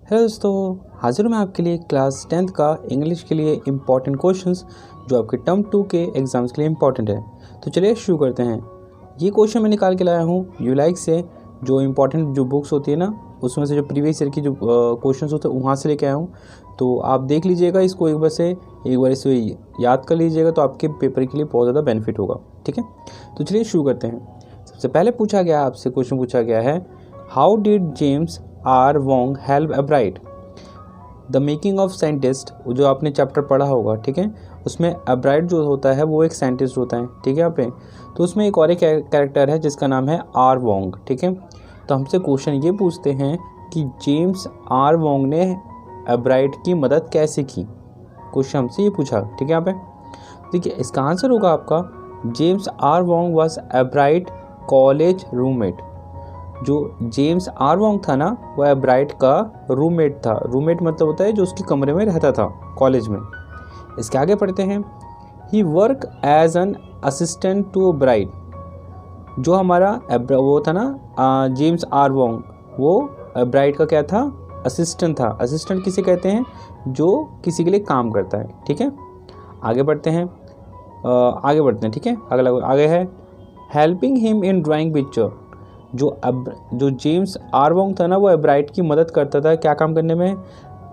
Hello दोस्तों, हाजिर हूँ मैं आपके लिए क्लास 10th का इंग्लिश के लिए इम्पॉर्टेंट क्वेश्चंस जो आपके टर्म 2 के एग्ज़ाम्स के लिए इम्पॉर्टेंट है। तो चलिए शुरू करते हैं। ये क्वेश्चन मैं निकाल के लाया हूँ यूलाइक से, जो इम्पॉर्टेंट जो बुक्स होती है ना, उसमें से जो प्रीवियस ईयर की जो क्वेश्चंस होते हैं वहाँ से लेके आया हूँ। तो आप देख लीजिएगा इसको, एक बार इसे याद कर लीजिएगा तो आपके पेपर के लिए बहुत ज़्यादा बेनिफिट होगा। ठीक है, तो चलिए शुरू करते हैं। सबसे पहले पूछा गया आपसे क्वेश्चन पूछा गया है, how did James R Wong help Albright the making of scientist. जो आपने चैप्टर पढ़ा होगा, ठीक है, उसमें अब्राइट जो होता है वो एक साइंटिस्ट होता है। ठीक है, यहाँ पे तो उसमें एक और एक कैरेक्टर है जिसका नाम है आर वोंग। ठीक है, तो हमसे क्वेश्चन ये पूछते हैं कि जेम्स आर वोंग ने अब्राइट की मदद कैसे की। क्वेश्चन हमसे ये पूछा। ठीक है, यहाँ पे देखिए इसका आंसर होगा आपका, James R Wong was Albright college roommate. जो जेम्स आर वोंग था ना, वह अब्राइट का रूममेट था। रूममेट मतलब होता है जो उसके कमरे में रहता था कॉलेज में। इसके आगे पढ़ते हैं, he work as an assistant to Albright. जो हमारा वो था ना जेम्स आर वोंग, वो अब्राइट का क्या था, असिस्टेंट था। असिस्टेंट किसे कहते हैं, जो किसी के लिए काम करता है। ठीक है, आगे बढ़ते हैं ठीक है। अगला आगे है, helping him in drawing picture. जो जेम्स आर वोंग था ना, वो अब्राइट की मदद करता था क्या काम करने में,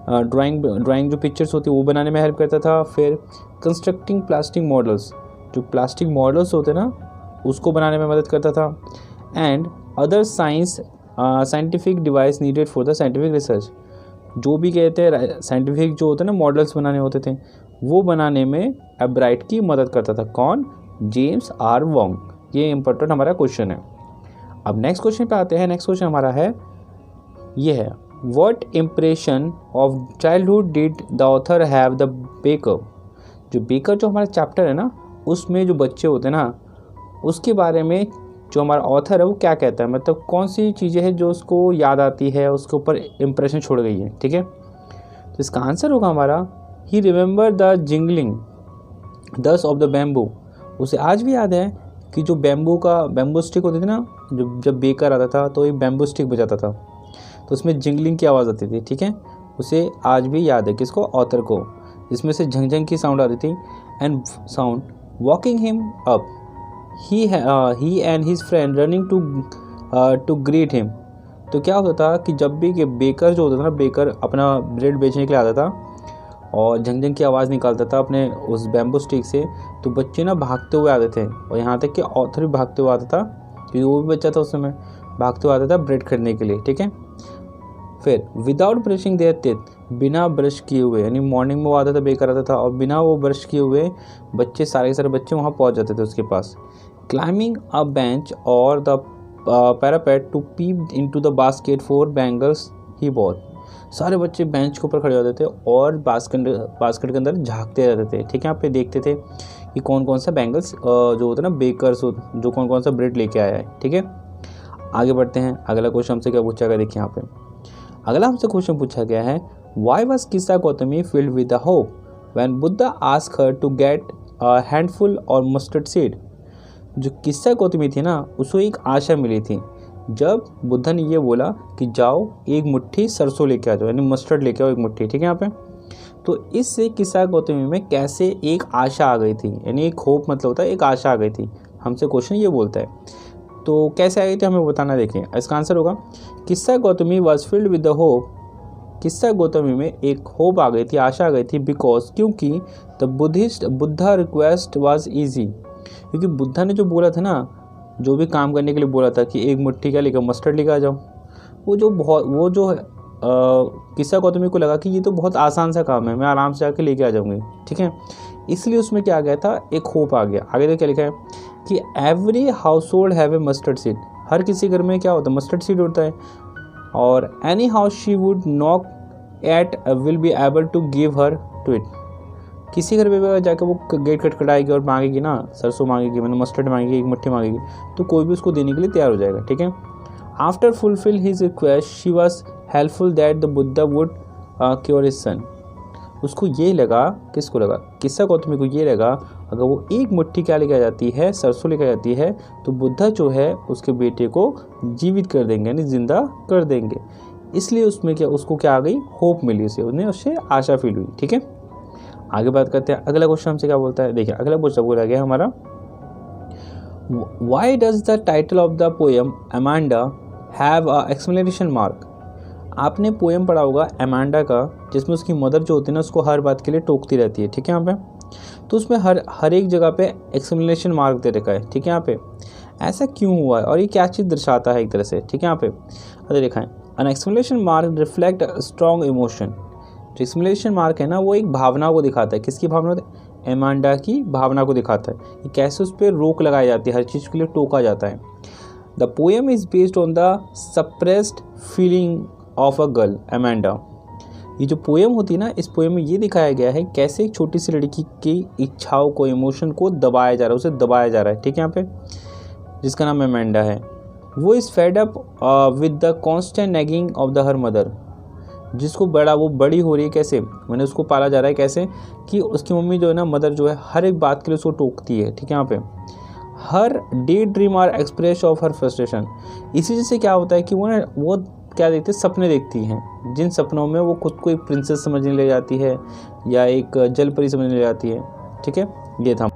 ड्राइंग जो पिक्चर्स होती है वो बनाने में हेल्प करता था। फिर कंस्ट्रक्टिंग प्लास्टिक मॉडल्स, जो प्लास्टिक मॉडल्स होते ना उसको बनाने में मदद करता था। And other scientific device needed for the scientific research. जो भी कहते हैं साइंटिफिक जो होते हैं ना मॉडल्स बनाने होते थे, वो बनाने में अब्राइट की मदद करता था। कौन, जेम्स आर वोंग। ये इंपॉर्टेंट हमारा क्वेश्चन है। अब नेक्स्ट क्वेश्चन पे आते हैं। नेक्स्ट क्वेश्चन हमारा है, ये है, what impression of childhood did the author have the baker. जो बेकर जो हमारा चैप्टर है ना, उसमें जो बच्चे होते हैं ना, उसके बारे में जो हमारा ऑथर है वो क्या कहता है, मतलब कौन सी चीज़ें हैं जो उसको याद आती है, उसके ऊपर इम्प्रेशन छोड़ गई है। ठीक है, तो इसका आंसर होगा हमारा, ही रिमेंबर द जिंगलिंग दस ऑफ द बैम्बू। उसे आज भी याद है कि जो बैम्बू स्टिक होती थी ना, जब बेकर आता था तो एक बैम्बू स्टिक बजाता था, तो उसमें जिंगलिंग की आवाज़ आती थी। ठीक है, उसे आज भी याद है, किसको, ऑथर को, जिसमें से झंझंग की साउंड आती थी। And sound walking him up, he and his friend running to greet him. तो क्या होता था कि जब भी बेकर जो होता था ना, बेकर अपना ब्रेड बेचने के लिए आता था और झंझंग की आवाज़ निकालता था अपने उस बैम्बू स्टिक से, तो बच्चे ना भागते हुए आते थे। और यहाँ तक कि ऑथर भी भागते हुए आता था, क्योंकि वो भी बच्चा था उस समय, भागते हुए आता था ब्रेड खरीदने के लिए। ठीक है, फिर विदाउट ब्रशिंग देयर टीथ, बिना ब्रश किए हुए, यानी मॉर्निंग में वो आता था, बेकर आता था, और बिना वो ब्रश किए हुए बच्चे सारे के सारे बच्चे वहाँ पहुँच जाते थे उसके पास। क्लाइंबिंग अ बेंच और the parapet to peep into the basket for bangles he bought. सारे बच्चे बेंच के ऊपर खड़े होते थे और बास्केट के अंदर झांकते रहते थे। ठीक है, यहाँ पे देखते थे कि कौन कौन सा बैंगल्स जो होता है ना बेकर्स, जो कौन कौन सा ब्रेड लेके आया है। ठीक है, आगे बढ़ते हैं। अगला क्वेश्चन हमसे क्या पूछा गया, देखिए यहाँ पे अगला हमसे क्वेश्चन पूछा गया है, why was Kisa Gotami filled with the hope when Buddha asked her to get a handful और मस्टर्ड सीड। जो किस्सा गौतमी थी ना, उसको एक आशा मिली थी जब बुद्धा ने ये बोला कि जाओ एक मुट्ठी सरसों लेके आ जाओ, यानी मस्टर्ड लेके आओ एक मुट्ठी। ठीक है, यहाँ पे तो इससे किस्सा गौतमी में कैसे एक आशा आ गई थी, यानी एक होप मतलब होता है एक आशा आ गई थी। हमसे क्वेश्चन ये बोलता है, तो कैसे आई थी हमें बताना। देखें, इसका आंसर होगा, किस्सा Gautami was filled with the hope. किस्सा गौतमी में एक होप आ गई थी, आशा आ गई थी, बिकॉज क्योंकि the Buddha request was easy. क्योंकि बुद्धा ने जो बोला था ना, जो भी काम करने के लिए बोला था कि एक मुट्ठी क्या लेकर मस्टर्ड लेकर आ जाओ, वो जो किस्सा गौतमी को लगा कि ये तो बहुत आसान सा काम है, मैं आराम से जाके लेके आ जाऊंगी। ठीक है, इसलिए उसमें क्या आ गया था, एक होप आ गया। आगे तो क्या लिखा है कि every household have a mustard seed. हर किसी घर में क्या होता है, मस्टर्ड सीड होता है। और any house she would knock at will be able to give her to it. किसी घर पे जाकर वो गेट खटखटाएगी और मांगेगी ना, सरसों मांगेगी, मतलब मस्टर्ड मांगेगी, एक मुट्ठी मांगेगी, तो कोई भी उसको देने के लिए तैयार हो जाएगा। ठीक है, after fulfil his request she was helpful that the Buddha would cure his son. उसको ये लगा, किसको लगा, किस्सा गौतमी को ये लगा, अगर वो एक मुट्ठी क्या लेकर आ जाती है, सरसों लेकर आ जाती है, तो बुद्धा जो है उसके बेटे को जीवित कर देंगे, यानी जिंदा कर देंगे। इसलिए उसमें क्या उसको क्या आ गई, होप मिली उसे, उन्हें उससे आशा फील हुई। ठीक है, आगे बात करते हैं। अगला क्वेश्चन हमसे क्या बोलता है, देखिए अगला क्वेश्चन बोला गया हमारा, why does the title of the poem Amanda have a exclamation mark. आपने पोएम पढ़ा होगा अमांडा का, जिसमें उसकी मदर जो होती है ना उसको हर बात के लिए टोकती रहती है। ठीक है, यहाँ पे तो उसमें हर एक जगह पे एक्सक्लेमेशन मार्क दे रखा है। ठीक है, यहाँ पे ऐसा क्यों हुआ है और ये क्या चीज़ दर्शाता है एक तरह से। ठीक है, यहाँ पे अगर दिखाएं, an exclamation mark reflect strong emotion. जो एक्सक्लेमेशन मार्क है ना वो एक भावना को दिखाता है। किसकी भावना? एमांडा की भावना को दिखाता है कि कैसे उस पर रोक लगाई जाती है, हर चीज़ के लिए टोका जाता है। The poem is based on the suppressed feeling of a girl Amanda. ये जो पोएम होती है ना, इस पोएम में ये दिखाया गया है कैसे एक छोटी सी लड़की की इच्छाओं को, इमोशन को दबाया जा रहा है, उसे दबाया जा रहा है। ठीक है, यहाँ पे जिसका नाम अमांडा है, वो is fed up with the constant nagging of the her mother. जिसको वो बड़ी हो रही है कैसे, मैंने उसको पाला जा रहा है कैसे कि उसकी मम्मी जो है ना, मदर जो है, हर एक बात के लिए उसको टोकती है। ठीक है, यहाँ पे her day dream are express of her frustration. इसी से क्या होता है कि वो क्या देखते हैं, सपने देखती हैं, जिन सपनों में वो खुद को एक प्रिंसेस समझने ले जाती है या एक जलपरी समझने ले जाती है। ठीक है, ये था।